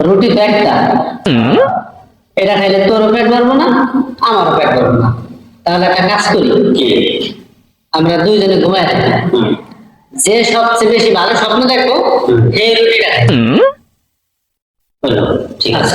রুটি তো একটা, এটা খাইলে তোরও পেট ভরবো না, আমারও পেট ভরবো না। তাহলে একটা কাজ করি, আমরা দুইজনে ঘুমায় থাকি, যে সবচেয়ে বেশি ভালো স্বপ্ন দেখো সেই রুটিটা খাই। ঠিক আছে।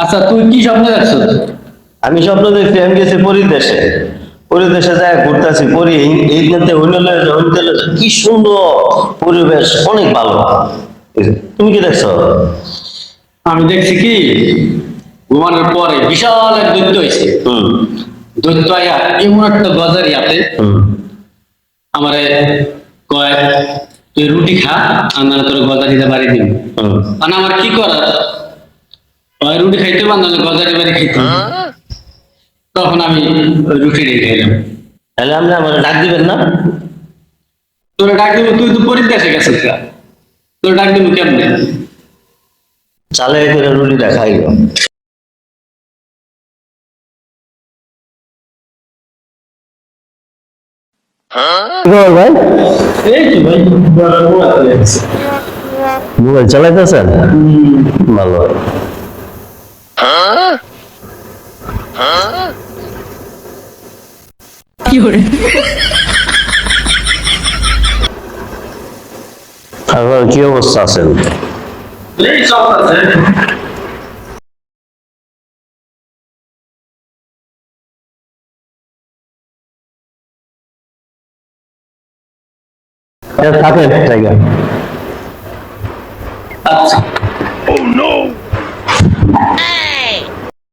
আচ্ছা, তুই কি স্বপ্ন দেখছো? আমি স্বপ্ন দেখছি আমি গেছি পরিদেশে, পরিদেশে যায় ঘুরতেছি পরি এইখানে হইলে কি সুন্দর পরিবেশ, অনেক ভালো। তুমি কি দেখছো? আমি দেখছি কি, ঘুমানোর পরে বিশাল এক দৈত্য হয়েছে। দৈত্য আয়া এমন একটা গজার ইয়াতে আমারে কয়, তুই রুটি খা, আর তোর গজারিতে বাড়ি দিব। মানে আমার কি করার, হয় রুটি খাইতে বা নাহলে গজারি বাড়ি খাইতে। তখন আমি রুটি রেখে খাইলাম। তাহলে আমরা আমার ডাক দিবেন না? তোর ডাক দিব, তুই তো পরিদেশে গেছিস, তোর ডাক দিব কেমনে? চালে করে রুটিটা খাইব। ভাই এই তো ভাই, মোবাইল চালাইতেছেন? ভালো। তারপর কি অবস্থা আছেন? এই চলতেছে। থাকেন জায়গা। আচ্ছা। Oh no!